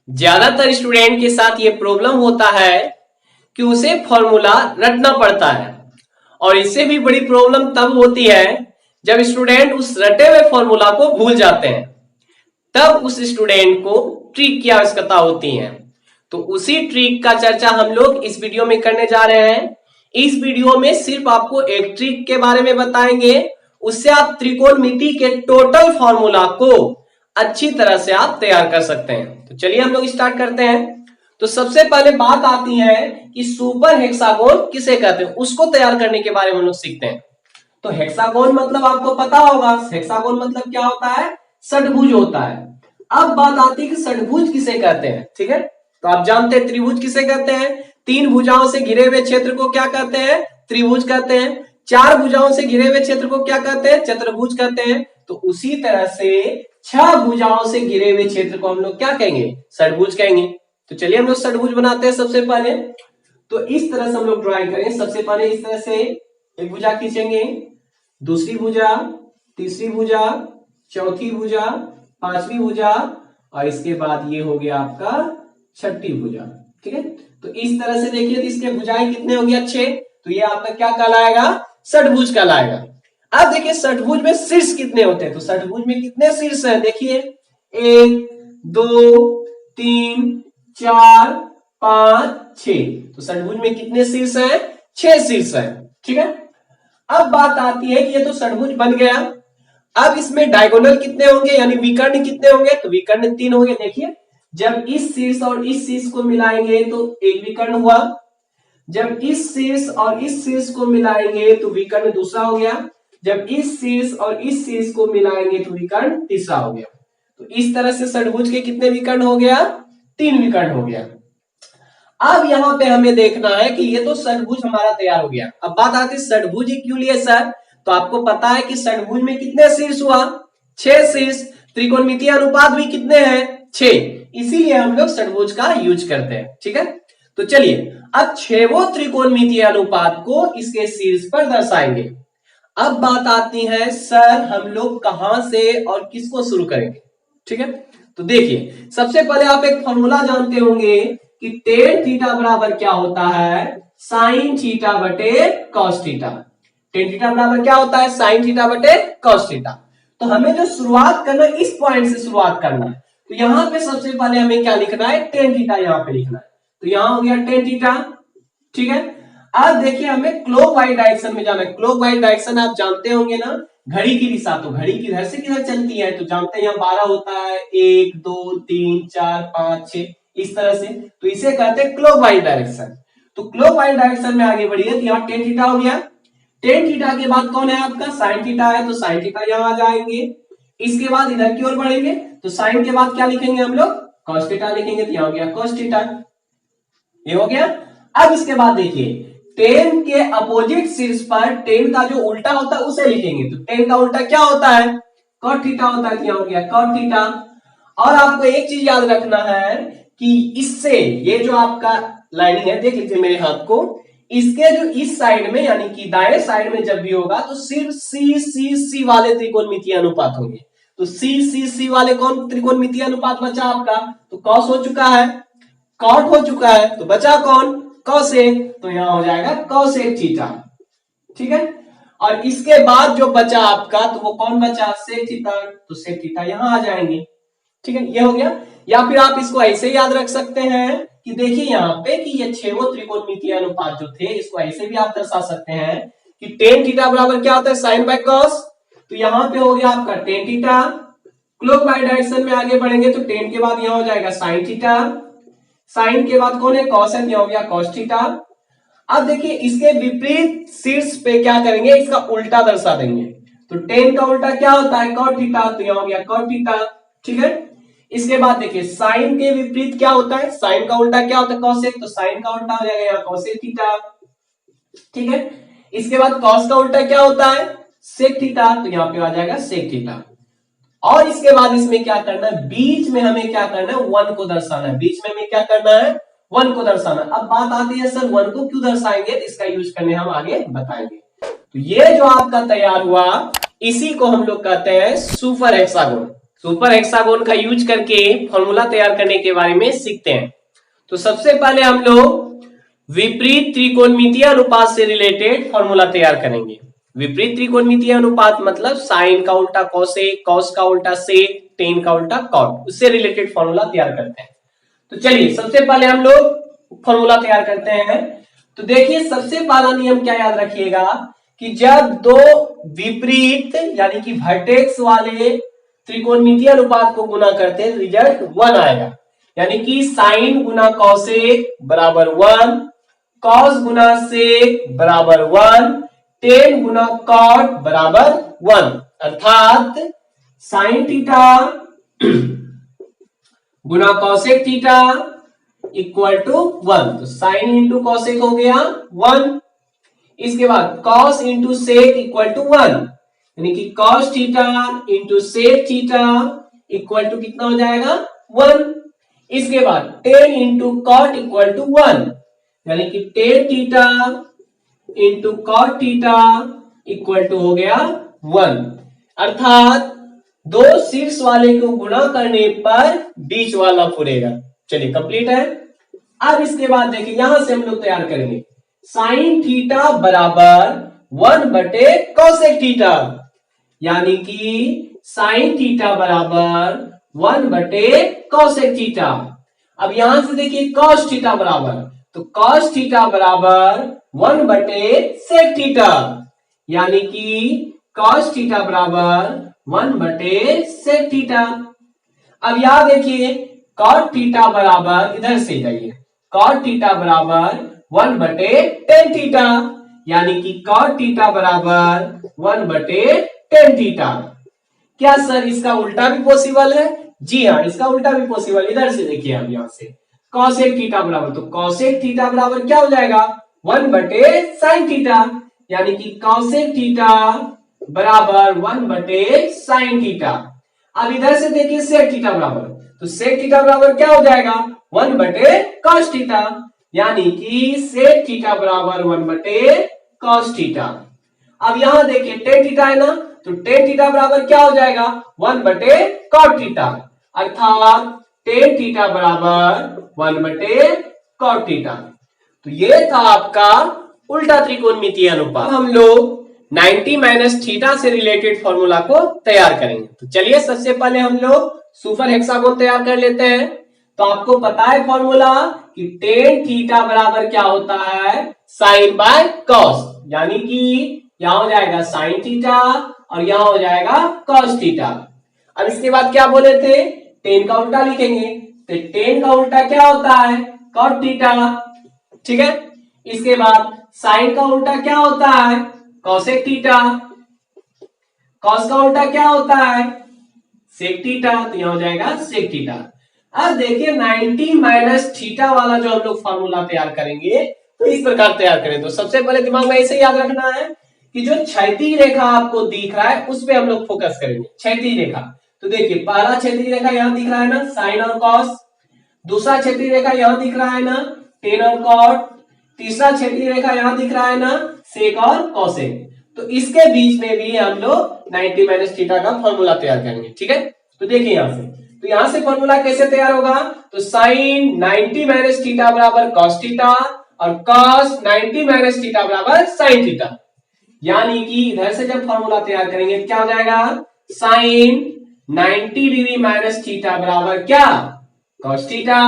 ज्यादातर स्टूडेंट के साथ ये प्रॉब्लम होता है कि उसे फॉर्मूला रटना पड़ता है और इससे भी बड़ी प्रॉब्लम तब होती है जब स्टूडेंट उस रटे हुए फॉर्मूला को भूल जाते हैं। तब उस स्टूडेंट को ट्रिक की आवश्यकता होती है। तो उसी ट्रिक का चर्चा हम लोग इस वीडियो में करने जा रहे हैं। इस वीडियो में सिर्फ आपको एक ट्रिक के बारे में बताएंगे, उससे आप त्रिकोणमिति के टोटल फॉर्मूला को अच्छी तरह से आप तैयार कर सकते हैं। तो चलिए हम लोग स्टार्ट करते हैं। तो सबसे पहले बात आती है कि सुपर हेक्सागोन किसे कहते हैं, उसको तैयार करने के बारे में हम लोग सीखते हैं। तो हेक्सागोन मतलब आपको पता होगा, हेक्सागोन मतलब क्या होता है, षटभुज होता है। अब बात आती है कि षटभुज किसे कहते हैं। ठीक है, तो आप जानते हैं त्रिभुज किसे कहते हैं, तीन भुजाओं से घिरे हुए क्षेत्र को क्या कहते हैं, त्रिभुज कहते हैं। चार भुजाओं से घिरे हुए क्षेत्र को क्या कहते हैं, चतुर्भुज कहते हैं। तो उसी तरह से छह भुजाओं से घिरे हुए क्षेत्र को हम लोग क्या कहेंगे, षटभुज कहेंगे। तो चलिए हम लोग षटभुज बनाते हैं। सबसे पहले तो इस तरह से हम लोग ड्राइंग करेंगे। सबसे पहले इस तरह से एक भुजा खींचेंगे, दूसरी भुजा, तीसरी भुजा, चौथी भुजा, पांचवी भुजा और इसके बाद ये हो गया आपका छठी भुजा। ठीक है, तो इस तरह से देखिए, तो इसके भुजाएं कितने हो गया, 6। तो ये आपका क्या कहलाएगा, षटभुज कहलाएगा। अब देखिए षटभुज में शीर्ष कितने होते हैं, तो षटभुज में कितने शीर्ष हैं, देखिए 1 2 3 4 5 6। तो षटभुज में कितने शीर्ष हैं, 6 शीर्ष हैं। ठीक है, अब बात आती है कि ये तो षटभुज बन गया। अब इसमें डायगोनल कितने होंगे, यानी विकर्ण कितने होंगे, तो विकर्ण 3 होंगे। देखिए जब इस शीर्ष और इस शीर्ष को मिलाएंगे तो एक विकर्ण हुआ, जब इस शीर्ष और इस शीर्ष को मिलाएंगे तो विकर्ण दूसरा हो गया, जब इस शीर्ष और इस शीर्ष को मिलाएंगे तो विकर्ण तीसरा हो गया। तो इस तरह से षटभुज के कितने विकर्ण हो गया, 3 विकर्ण हो गया। अब यहां पे हमें देखना है कि ये तो षटभुज हमारा तैयार हो गया। अब बात आती है षटभुज ही क्यों लिए सर, तो आपको पता है कि षटभुज में कितने शीर्ष हुआ, 6 शीर्ष। त्रिकोणमितीय अनुपात भी कितने हैं, 6, इसीलिए हम लोग षटभुज का यूज करते हैं। ठीक है, तो चलिए अब 6वें त्रिकोणमितीय अनुपात को इसके शीर्ष पर दर्शाएंगे। अब बात आती है सर हम लोग कहां से और किसको शुरू करेंगे। ठीक है, तो देखिए सबसे पहले आप एक फॉर्मूला जानते होंगे कि टेन थीटा बराबर क्या होता है, साइन थीटा बटे कॉस थीटा। टेन थीटा बराबर क्या होता है, साइन थीटा बटे कॉस थीटा। तो हमें जो शुरुआत करना है इस पॉइंट से शुरुआत करना है। तो यहां पे सबसे पहले हमें क्या लिखना है, टेन थीटा यहां पे लिखना है। तो यहां हो गया टेन थीटा। ठीक है, अब देखिए हमें क्लॉकवाइज डायरेक्शन में जाना है। क्लॉकवाइज डायरेक्शन आप जानते होंगे ना, घड़ी की दिशा। तो घड़ी किधर से किधर चलती है, तो जानते हैं यहाँ 12 होता है, 1 2 3 4 5 6 इस तरह से। तो इसे कहते हैं क्लॉकवाइज डायरेक्शन। तो क्लॉकवाइज डायरेक्शन में आगे बढ़िए, तो यहाँ टेन थीटा हो गया। टेन थीटा के बाद कौन है आपका, साइन थीटा है, तो साइन थीटा यहाँ आ जाएंगे। इसके बाद इधर की ओर बढ़ेंगे तो साइन के बाद क्या लिखेंगे हम लोग, कॉस थीटा लिखेंगे। तो यहाँ हो गया कॉस थीटा, ये हो गया। अब इसके बाद देखिए टेन के अपोजिट शीर्ष पर टेन का जो उल्टा होता है उसे लिखेंगे। तो टेन का उल्टा क्या होता है, कॉट थीटा होता है। तो यहाँ हो गया कॉट थीटा। और आपको एक चीज याद रखना है कि इससे ये जो आपका लाइनिंग है, देख लीजिए मेरे हाथ को, इसके जो इस साइड में यानी कि दाएं साइड में जब भी होगा तो सिर्फ सी सी सी वाले त्रिकोणमितीय अनुपात होंगे। तो सी सी सी वाले कौन त्रिकोणमितीय अनुपात बचा आपका, तो कॉस हो चुका है, कॉट हो चुका है, तो बचा कौन, कॉसेक। तो यहां हो जाएगा कॉसेक थीटा। ठीक है, और इसके बाद जो बचा आपका तो वो कौन बचा, सेक थीटा। तो सेक थीटा यहां आ जाएंगे। ठीक है, ये हो गया। या फिर आप इसको ऐसे याद रख सकते हैं कि देखिए यहाँ पे कि ये 6वें त्रिकोणमितीय अनुपात जो थे, इसको ऐसे भी आप दर्शा सकते हैं कि टेन थीटा बराबर क्या होता है, साइन बाय कॉस। तो यहाँ पे हो गया आपका टेन थीटा। क्लॉकवाइज डायरेक्शन में आगे बढ़ेंगे तो टेन के बाद यहाँ हो जाएगा साइन थीटा, साइन के बाद कौन है, कॉस है, यहाँ हो गया कॉस थीटा। अब देखिए इसके विपरीत शीर्ष पे क्या करेंगे, इसका उल्टा दर्शा देंगे। तो टेन का उल्टा क्या होता है, कॉट थीटा। तो यहाँ हो गया कॉट थीटा। ठीक है, इसके बाद देखिए साइन के विपरीत क्या होता है, साइन का उल्टा क्या होता है, कॉसेक। तो साइन का उल्टा हो जाएगा यहाँ कॉसेक थीटा। ठीक है, इसके बाद कॉस का उल्टा क्या होता है, सेक थीटा। तो यहाँ पे आ जाएगा सेक थीटा। और इसके बाद इसमें क्या करना है, बीच में हमें क्या करना है, वन को दर्शाना है। बीच में हमें क्या करना है, वन को दर्शाना। अब बात आती है सर वन को क्यों दर्शाएंगे, इसका यूज करने हम आगे बताएंगे। तो ये जो आपका तैयार हुआ इसी को हम लोग कहते हैं सुपर हेक्सागोन। सुपर हेक्सागोन का यूज करके फॉर्मूला तैयार करने के बारे में सीखते हैं। तो सबसे पहले हम लोग विपरीत त्रिकोणमितीय अनुपात से रिलेटेड फॉर्मूला तैयार करेंगे। विपरीत त्रिकोणमितीय अनुपात मतलब साइन का उल्टा कोसेक, कॉस का उल्टा सेक, टेन का उल्टा कॉट, उससे रिलेटेड फॉर्मूला तैयार करते हैं। तो चलिए सबसे पहले हम लोग फॉर्मूला तैयार करते हैं। तो देखिए सबसे पहला नियम क्या याद रखिएगा कि जब दो विपरीत यानी कि वर्टेक्स वाले त्रिकोणमितीय अनुपात को गुना करते हैं रिजल्ट 1 आएगा। यानी कि साइन गुना कॉसेक बराबर 1, कॉस गुना सेक बराबर 1, टेन गुना कॉट बराबर 1। अर्थात साइन थीटा गुना कॉसेक थीटा इक्वल टू 1। तो साइन इंटू कॉसेक हो गया 1। इसके बाद cos into sec equal to 1, यानी कि cos theta into sec theta equal to कितना हो जाएगा 1। इसके बाद tan into cot equal to 1, यानी कि tan theta into cot theta equal to हो गया 1। अर्थात दो शीर्ष वाले को गुणा करने पर बीच वाला पूरेगा। चलिए कंप्लीट है। अब इसके बाद देखिए यहां से हम लोग तैयार करेंगे साइन थीटा बराबर 1 बटे कॉसेक थीटा, यानी कि साइन थीटा बराबर 1 बटे कॉसेक थीटा। अब यहां से देखिए कॉस थीटा बराबर, तो कॉस थीटा बराबर 1 बटे सेक थीटा, यानी कि कॉस थीटा बराबर 1 बटे सेक थीटा। अब यहां देखिए कॉट थीटा बराबर, इधर से जाइए, कॉट थीटा बराबर 1 बटे टेन थीटा, यानी कि कॉट थीटा बराबर 1 बटे टेन थीटा। क्या सर इसका उल्टा भी पॉसिबल है? जी हाँ, इसका उल्टा भी पॉसिबल। इधर से देखिए आप यहां से कॉसेक थीटा बराबर, तो कॉसेक थीटा बराबर क्या हो जाएगा 1 बटे साइन थीटा, यानी कि कॉसेक थीटा बराबर 1 बटे साइन थीटा। अब इधर से देखिए सेक थीटा बराबर, तो सेक थीटा बराबर क्या हो जाएगा 1 बटे कॉस थीटा, यानी कि सेक थीटा बराबर 1 बटे कॉस थीटा। अब यहां देखिए टेन थीटा है ना, तो टेन थीटा बराबर क्या हो जाएगा 1 बटे कॉट थीटा, अर्थात टेन थीटा बराबर 1 बटे कॉट थीटा। तो ये था आपका उल्टा त्रिकोणमितीय अनुपात। हम लोग 90 माइनस थीटा से रिलेटेड फॉर्मूला को तैयार करेंगे। तो चलिए सबसे पहले हम लोग सुपर हेक्सागोन तैयार कर लेते हैं। तो आपको पता है फॉर्मूला कि टेन थीटा बराबर क्या होता है साइन बाय कॉस, यानी कि यहां हो जाएगा साइन थीटा और यहां हो जाएगा कॉस थीटा। अब इसके बाद क्या बोले थे, टेन का उल्टा लिखेंगे, तो टेन का उल्टा क्या होता है कॉट थीटा, ठीक है। इसके बाद साइन का उल्टा क्या होता है कॉसेक थीटा, कॉस का उल्टा क्या होता है सेक थीटा, तो यहां हो जाएगा सेक थीटा। अब देखिए 90 माइनस थीटा वाला जो हम लोग फॉर्मूला तैयार करेंगे तो इस प्रकार तैयार करें। तो सबसे पहले दिमाग में ऐसे याद रखना है कि जो क्षैतिज रेखा आपको दिख रहा है उस पे हम लोग फोकस करेंगे, क्षैतिज रेखा। तो देखिए पहला क्षैतिज रेखा यहां दिख रहा है ना साइन और कॉस, दूसरा क्षैतिज रेखा यहां दिख रहा है ना टेन और कॉट, तीसरा क्षैतिज रेखा यहां दिख रहा है ना सेक और कॉसेक। तो इसके बीच में भी हम लोग 90 माइनस थीटा का फॉर्मूला तैयार करेंगे, ठीक है। तो देखिए यहां से, तो यहां से फॉर्मूला कैसे तैयार होगा, तो साइन 90 माइनस थीटा बराबर कॉस थीटा और कॉस 90 माइनस थीटा बराबर साइन थीटा, यानी कि इधर से जब फॉर्मूला तैयार करेंगे क्या हो जाएगा साइन 90 डिग्री माइनस थीटा बराबर क्या कॉस थीटा,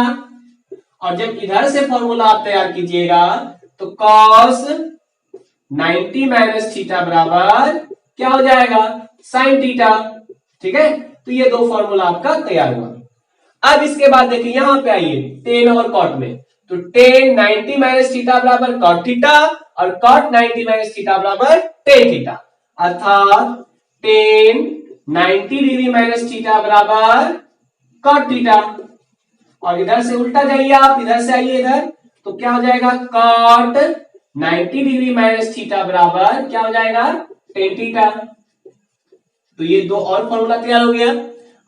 और जब इधर से फॉर्मूला आप तैयार कीजिएगा तो कॉस 90 माइनस थीटा बराबर क्या हो जाएगा साइन थीटा, ठीक है। तो ये दो फॉर्मूला आपका तैयार हुआ। अब इसके बाद देखिए यहां पे आइए टेन और कॉट में, तो टेन 90 माइनस थीटा बराबर कॉट थीटा और कॉट 90 माइनस थीटा बराबर टेन थीटा, अर्थात टेन 90 डिग्री माइनस थीटा बराबर कॉट थीटा। और इधर से उल्टा जाइए आप, इधर से आइए इधर, तो क्या हो जाएगा कॉट 90 डिग्री माइनस थीटा बराबर क्या हो जाएगा टेन थीटा। तो ये दो और फॉर्मूला तैयार हो गया।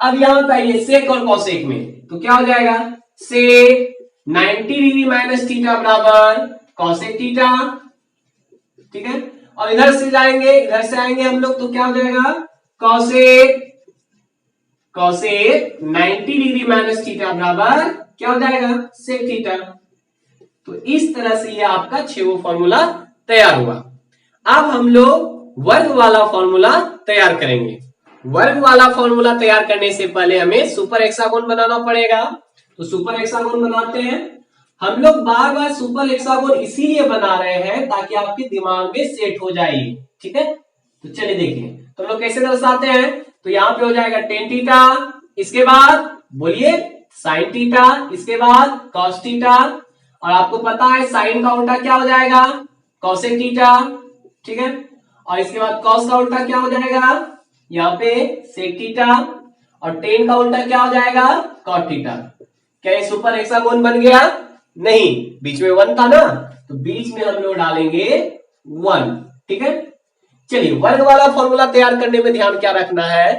अब यहां पे आइए सेक और कॉसेक में, तो क्या हो जाएगा सेक 90 डिग्री माइनस थीटा बराबर कॉसेक थीटा, ठीक है। और इधर से जाएंगे, इधर से आएंगे हम लोग, तो क्या हो जाएगा cosec cosec 90 degree minus theta बराबर क्या हो जाएगा, सेक थीटा। तो इस तरह से ये आपका 6वां फॉर्मूला तैयार हुआ। अब हम लोग वर्ग वाला फॉर्मूला तैयार करेंगे। वर्ग वाला फॉर्मूला तैयार करने से पहले हमें सुपर हेक्सागोन बनाना पड़ेगा। तो सुपर हेक्सागोन बनाते हैं। हम लोग बार बार सुपर हेक्सागोन इसीलिए बना रहे हैं ताकि आपके दिमाग में सेट हो जाए, ठीक है। तो चलिए देखिए, तो हम लोग कैसे दर्शाते हैं। तो यहाँ पे हो जाएगा टेन थीटा, इसके बाद बोलिए साइन थीटा, इसके बाद कॉस थीटा, और आपको पता है साइन का उल्टा क्या हो जाएगा, कॉसेक थीटा, ठीक है। और इसके बाद कॉस का उल्टा क्या हो जाएगा, यहाँ पे सेक थीटा, और टेन का उल्टा क्या हो जाएगा, कॉट थीटा। क्या ये सुपर हेक्सागोन बन गया? नहीं, बीच में 1 था ना, तो बीच में हम लोग डालेंगे 1, ठीक है। चलिए वर्ग वाला फॉर्मूला तैयार करने में ध्यान क्या रखना है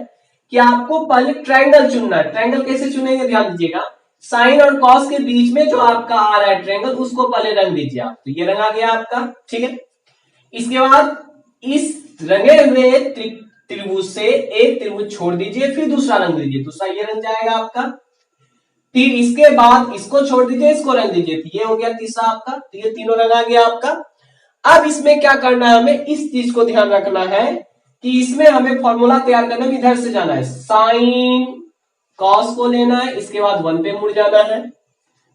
कि आपको पहले ट्रायंगल चुनना है। ट्रायंगल कैसे चुनेंगे ध्यान दीजिएगा। साइन और कॉस के बीच में जो आपका आ रहा है ट्रायंगल, उसको पहले रंग दीजिए आप। तो ये रंगा गया आपका, ठीक है। इसके बाद इस रंगे हुए त्रिभुज से एक त्रिभुज छोड़ दीजिए, फिर दूसरा रंग दीजिए, दूसरा ये रंग जाएगा आपका। फिर इसके बाद इसको छोड़ दीजिए, इसको रंग दीजिए, तो ये हो गया तीसरा आपका। तो ये तीनों रंग आ गया आपका। अब इसमें क्या करना है, हमें इस चीज को ध्यान रखना है कि इसमें हमें फॉर्मूला तैयार करने में इधर से जाना है, साइन कॉस को लेना है, इसके बाद 1 पे मुड़ जाना है।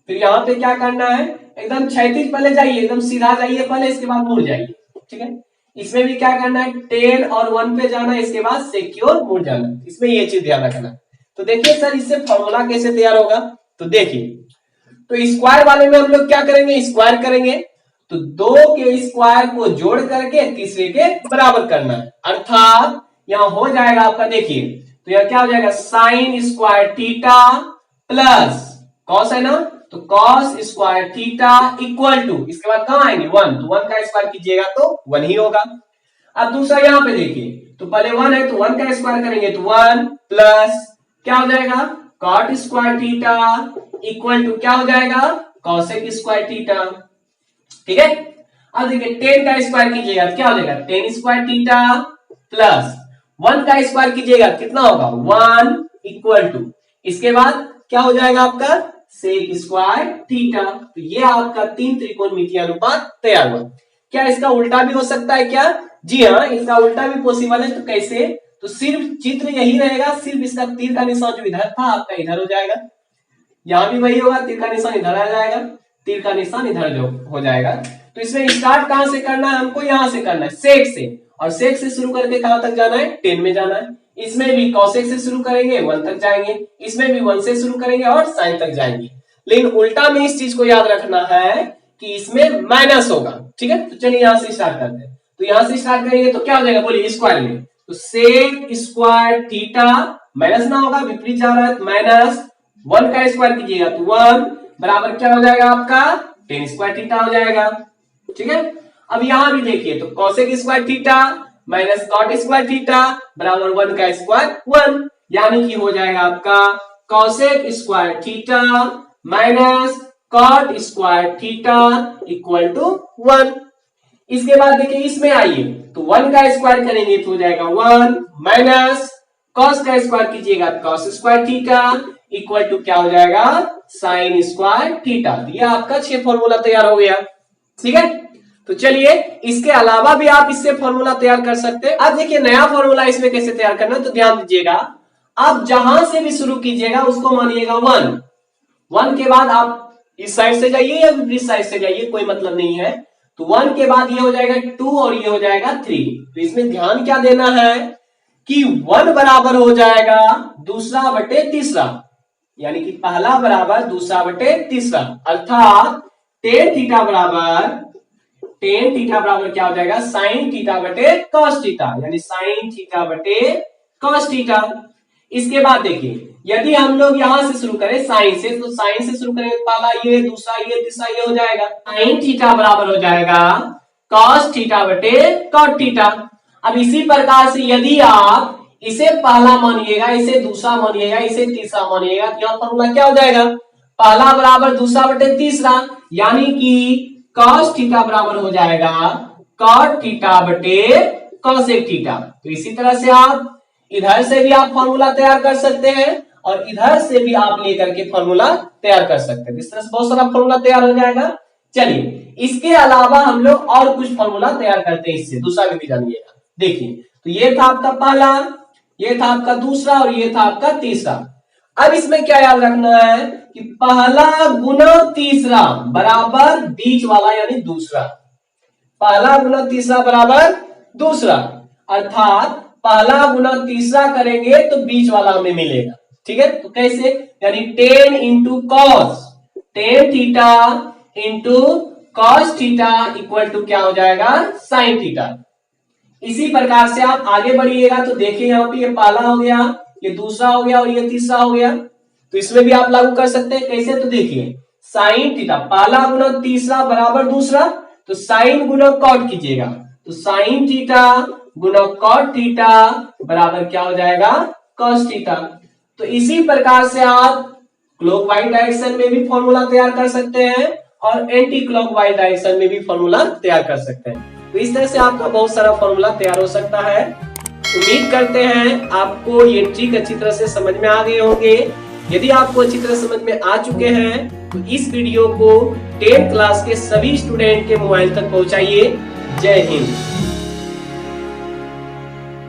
फिर यहाँ पे क्या करना है, एकदम क्षैतिज पहले जाइए, एकदम सीधा जाइए पहले, इसके बाद मुड़ जाइए, ठीक है। इसमें भी क्या करना है, 10 और 1 पे जाना है, इसके बाद सेक की ओर मुड़ जाना। इसमें ये चीज ध्यान रखना। तो देखिए सर इससे फॉर्मूला कैसे तैयार होगा। तो देखिए, तो स्क्वायर वाले में हम लोग क्या करेंगे, स्क्वायर करेंगे। तो 2 के स्क्वायर को जोड़ करके तीसरे के बराबर करना है, अर्थात यहां हो जाएगा आपका, देखिए तो यह क्या हो जाएगा, sine square theta plus cos है ना, तो cos square theta equal to, इसके बाद कहां आएंगे 1, तो 1 का स्क्वायर कीजिएगा तो 1 ही होगा। अब दूसरा यहां पे देखिए, तो पहले 1 है तो 1 का स्क्वायर करेंगे तो 1 प्लस क्या हो जाएगा, cot square theta equal to क्या हो जाएगा, कॉसेक स्क्वायर थीटा, ठीक है। अब देखिए 10 का स्क्वायर कीजिएगा तो क्या हो जाएगा, 10 स्क्वायर थीटा प्लस 1 का स्क्वायर कीजिएगा कितना होगा 1 इक्वल टू, इसके बाद क्या हो जाएगा आपका सेक स्क्वायर थीटा। तो ये आपका 3 त्रिकोणमितीय अनुपात तैयार हुआ। क्या इसका उल्टा भी हो सकता है क्या? जी हाँ, इसका उल्टा भी पॉसिबल है। तो कैसे? तो सिर्फ चित्र यही रहेगा, सिर्फ इसका तीर का निशान जो इधर था आपका इधर हो जाएगा, यहां भी वही होगा, तीर का निशान इधर आ जाएगा, तीर का निशान इधर जो हो जाएगा। तो इसमें स्टार्ट कहां से करना है, हमको यहां से करना है सेक से, और सेक से शुरू करके कहां तक जाना है 10 में जाना है। इसमें भी कॉसेक से शुरू करेंगे 1 तक जाएंगे, इसमें भी 1 से शुरू करेंगे और साइन तक जाएंगे। लेकिन उल्टा में इस चीज को याद रखना है कि इसमें माइनस होगा, ठीक है। तो चलिए यहां से स्टार्ट करते हैं। तो यहां से स्टार्ट करेंगे तो क्या हो जाएगा, बोलिए स्क्वायर में, तो सेक स्क्वायर थीटा माइनस ना होगा, विपरीत जा रहा है, माइनस 1 का स्क्वायर कीजिएगा तो 1 बराबर क्या हो जाएगा आपका 10 स्क्वायर थीटा हो जाएगा, ठीक है। अब यहां भी देखिए, तो cosec square theta minus cot square theta बराबर 1 का स्क्वायर 1, यानी कि हो जाएगा आपका cosec square theta minus cot square theta equal to 1। इसके बाद देखिए इसमें आइए, तो 1 का स्क्वायर करेंगे तो हो जाएगा 1 माइनस कॉस का स्क्वायर कीजिएगा cos square theta equal to क्या हो जाएगा साइन स्क्वायर थीटा। तो ये आपका 6 फॉर्मूला तैयार हो गया, ठीक है। तो चलिए इसके अलावा भी आप इससे फॉर्मूला तैयार कर सकते हैं। अब देखिए नया फॉर्मूला इसमें कैसे तैयार करना है, तो ध्यान दीजिएगा, आप जहां से भी शुरू कीजिएगा उसको मानिएगा 1 के बाद आप इस साइड से जाइए या इस साइड से जाइए, कोई मतलब नहीं है। तो 1 के बाद ये हो जाएगा 2 और ये हो जाएगा 3। तो इसमें ध्यान क्या देना है कि 1 बराबर हो जाएगा दूसरा बटे तीसरा, यानी कि पहला बराबर दूसरा बटे तीसरा, अर्थात टेन थीटा बराबर क्या हो जाएगा साइन थीटा बटे कॉस थीटा, यानी साइन थीटा बटे कॉस थीटा। इसके बाद देखिए यदि हम लोग यहां से शुरू करें साइन से, तो साइन से शुरू करें पहला ये दूसरा ये तीसरा ये हो जाएगा, साइन थीटा बराबर हो जाएगा कॉस थीटा बटे कॉट थीटा। अब इसी प्रकार से यदि आप इसे पहला मानिएगा, इसे दूसरा मानिएगा, इसे तीसरा मानिएगा, तो यहां फॉर्मूला क्या हो जाएगा पहला बराबर दूसरा बटे तीसरा, यानी कि कॉस थीटा बराबर हो जाएगा कॉट थीटा बटे कॉसेक थीटा। तो इसी तरह से आप इधर से भी आप फॉर्मूला तैयार कर सकते हैं और इधर से भी आप लेकर के फॉर्मूला तैयार कर सकते हैं। इस तरह से बहुत सारा फॉर्मूला तैयार हो जाएगा। चलिए, इसके अलावा हम लोग और कुछ फॉर्मूला तैयार करते हैं, इससे दूसरा भी जानिएगा। देखिए, तो ये था आपका पहला, ये था आपका दूसरा और ये था आपका तीसरा। अब इसमें क्या याद रखना है कि पहला गुना तीसरा बराबर बीच वाला यानी दूसरा, पहला गुना तीसरा बराबर दूसरा, अर्थात पहला गुना तीसरा करेंगे तो बीच वाला हमें मिलेगा। ठीक है, तो कैसे, यानी 10 into cos, 10 theta into cos theta equal to क्या हो जाएगा, साइन थीटा। इसी प्रकार से आप आगे बढ़िएगा तो देखिए यहाँ पे ये पहला हो गया, ये दूसरा हो गया और ये तीसरा हो गया। तो इसमें भी आप लागू कर सकते हैं। कैसे, तो देखिए साइन थीटा, पहला गुना तीसरा बराबर दूसरा, तो साइन गुना कॉट कीजिएगा, तो साइन थीटा गुना कॉट थीटा बराबर क्या हो जाएगा, कॉस थीटा। तो इसी प्रकार से आप क्लॉकवाइज डायरेक्शन में भी फॉर्मूला तैयार कर सकते हैं और एंटी क्लॉकवाइज डायरेक्शन में भी फॉर्मूला तैयार कर सकते हैं। तो इस तरह से आपका बहुत सारा फॉर्मूला तैयार हो सकता है। उम्मीद करते हैं आपको ये ट्रिक अच्छी तरह से समझ में आ गए होंगे। यदि आपको अच्छी तरह समझ में आ चुके हैं तो इस वीडियो को 10th क्लास के सभी स्टूडेंट के मोबाइल तक पहुंचाइए। जय हिंद।